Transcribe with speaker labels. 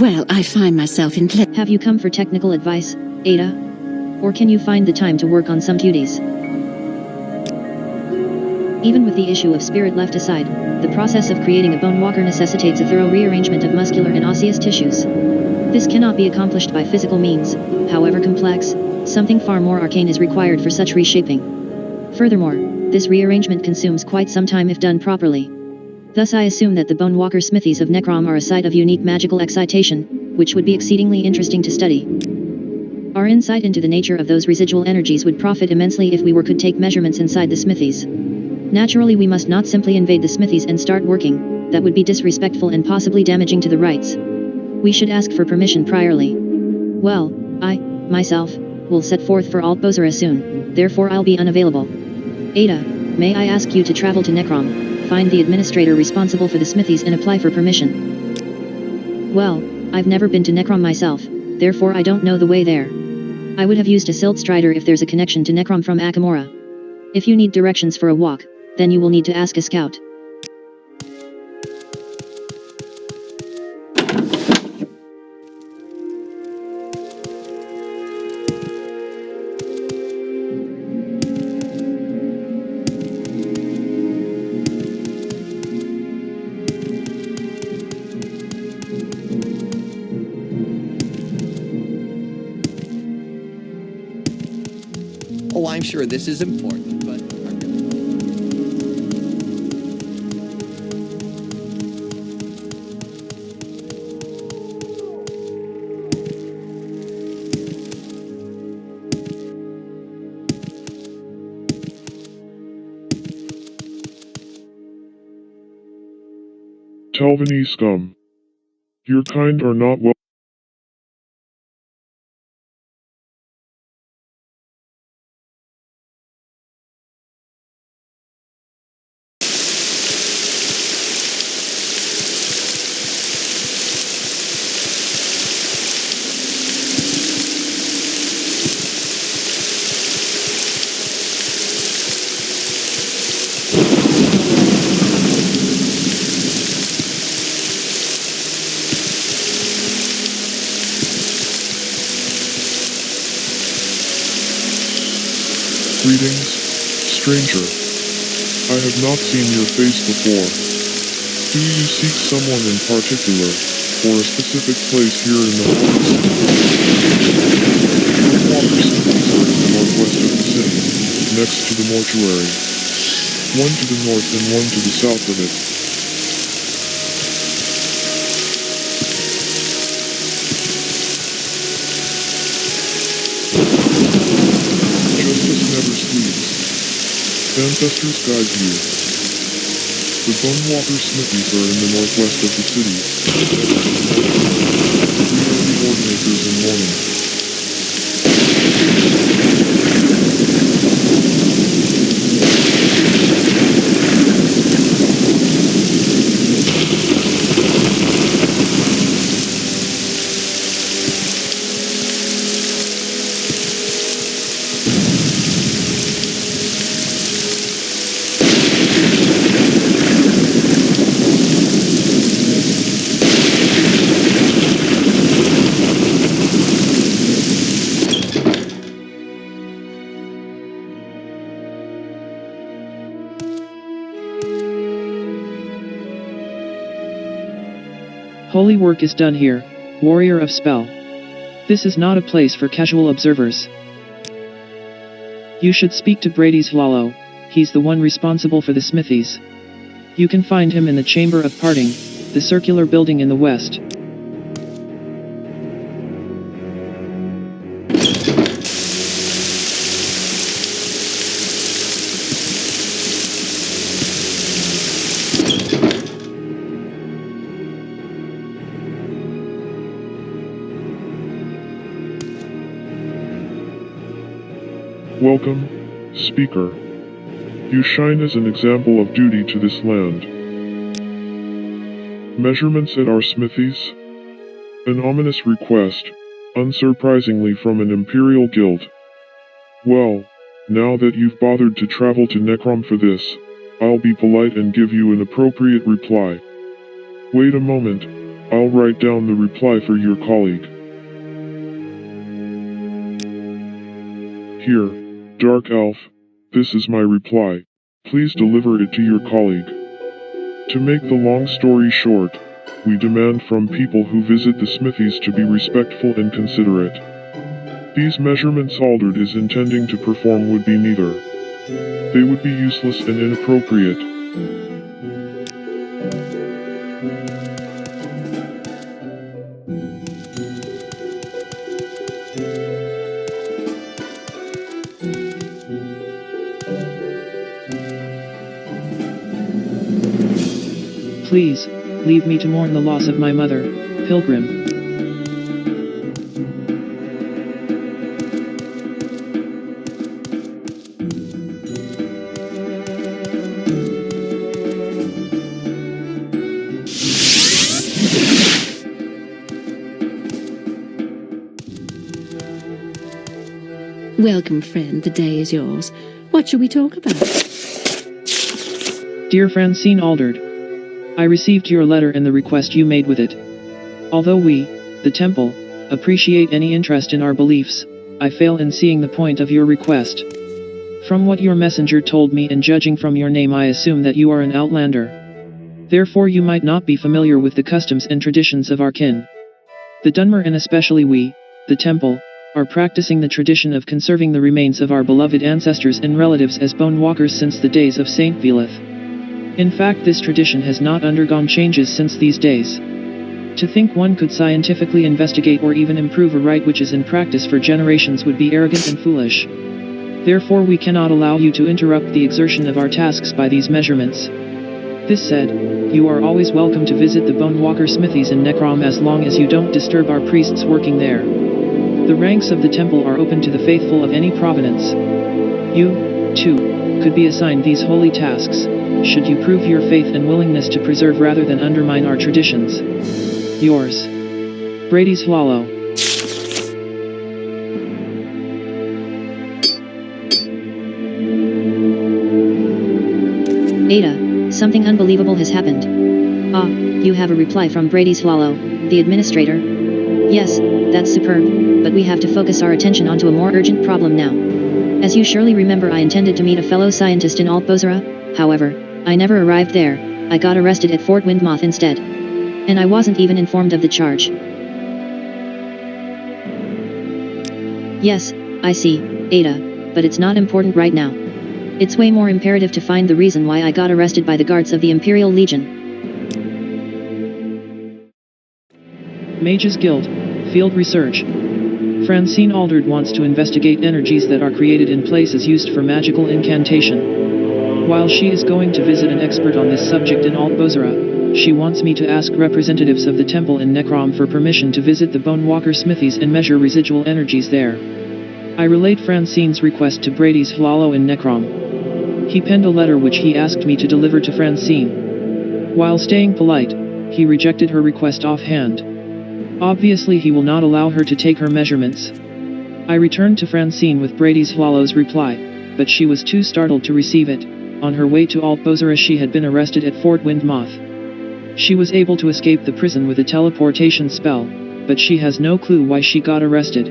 Speaker 1: Well, I find myself in
Speaker 2: Have you come for technical advice, Ada? Or can you find the time to work on some duties? Even with the issue of spirit left aside, the process of creating a bone walker necessitates a thorough rearrangement of muscular and osseous tissues. This cannot be accomplished by physical means, however complex. Something far more arcane is required for such reshaping. Furthermore, this rearrangement consumes quite some time if done properly. Thus I assume that the bone walker smithies of Necrom are a site of unique magical excitation, which would be exceedingly interesting to study. Our insight into the nature of those residual energies would profit immensely if we could take measurements inside the smithies. Naturally, we must not simply invade the smithies and start working. That would be disrespectful and possibly damaging to the rites. We should ask for permission priorly. Well, I, myself, will set forth for Alt Bozara soon, therefore I'll be unavailable. Ada, may I ask you to travel to Necrom, find the administrator responsible for the smithies and apply for permission? Well, I've never been to Necrom myself, therefore I don't know the way there. I would have used a Silt Strider if there's a connection to Necrom from Akamora. If you need directions for a walk, then you will need to ask a scout.
Speaker 3: Oh, I'm sure this is important, but...
Speaker 4: Talvani scum. Your kind are not well. Greetings, stranger. I have not seen your face before. Do you seek someone in particular, or a specific place here in the forest? Our water symbols are in the northwest of the city, next to the mortuary. One to the north and one to the south of it. Justice never sleeps. Ancestors guide you. The Bone Walker smithies are in the northwest of the city. We are the Ordinators in mourning.
Speaker 5: Holy work is done here, warrior of spell. This is not a place for casual observers. You should speak to Brady's Wallow, he's the one responsible for the smithies. You can find him in the Chamber of Parting, the circular building in the west.
Speaker 4: Welcome, Speaker. You shine as an example of duty to this land. Measurements at our smithies? An ominous request, unsurprisingly from an Imperial guild. Well, now that you've bothered to travel to Necrom for this, I'll be polite and give you an appropriate reply. Wait a moment, I'll write down the reply for your colleague. Here, Dark Elf, this is my reply. Please deliver it to your colleague. To make the long story short, we demand from people who visit the smithies to be respectful and considerate. These measurements Aldred is intending to perform would be neither. They would be useless and inappropriate.
Speaker 5: Please, leave me to mourn the loss of my mother, Pilgrim.
Speaker 1: Welcome, friend. The day is yours. What shall we talk about?
Speaker 5: Dear Francine Aldred, I received your letter and the request you made with it. Although we, the Temple, appreciate any interest in our beliefs, I fail in seeing the point of your request. From what your messenger told me and judging from your name, I assume that you are an outlander. Therefore you might not be familiar with the customs and traditions of our kin. The Dunmer, and especially we, the Temple, are practicing the tradition of conserving the remains of our beloved ancestors and relatives as bone walkers since the days of Saint Velith. In fact, this tradition has not undergone changes since these days. To think one could scientifically investigate or even improve a rite which is in practice for generations would be arrogant and foolish. Therefore we cannot allow you to interrupt the exertion of our tasks by these measurements. This said, you are always welcome to visit the Bone Walker smithies in Necrom as long as you don't disturb our priests working there. The ranks of the temple are open to the faithful of any provenance. You, too, could be assigned these holy tasks, should you prove your faith and willingness to preserve rather than undermine our traditions. Yours, Brady's Hollow.
Speaker 2: Ada, something unbelievable has happened. Ah, you have a reply from Brady's Hollow, the administrator? Yes, that's superb, but we have to focus our attention onto a more urgent problem now. As you surely remember, I intended to meet a fellow scientist in Alt Bozera, however, I never arrived there. I got arrested at Fort Windmoth instead. And I wasn't even informed of the charge. Yes, I see, Ada, but it's not important right now. It's way more imperative to find the reason why I got arrested by the guards of the Imperial Legion.
Speaker 5: Mages Guild, Field Research. Francine Aldred wants to investigate energies that are created in places used for magical incantation. While she is going to visit an expert on this subject in Alt Bozera, she wants me to ask representatives of the temple in Necrom for permission to visit the Bone Walker smithies and measure residual energies there. I relayed Francine's request to Brady's Hollow in Necrom. He penned a letter which he asked me to deliver to Francine. While staying polite, he rejected her request offhand. Obviously he will not allow her to take her measurements. I returned to Francine with Brady's Hollow's reply, but she was too startled to receive it. On her way to Alt Bozera she had been arrested at Fort Windmoth. She was able to escape the prison with a teleportation spell, but she has no clue why she got arrested.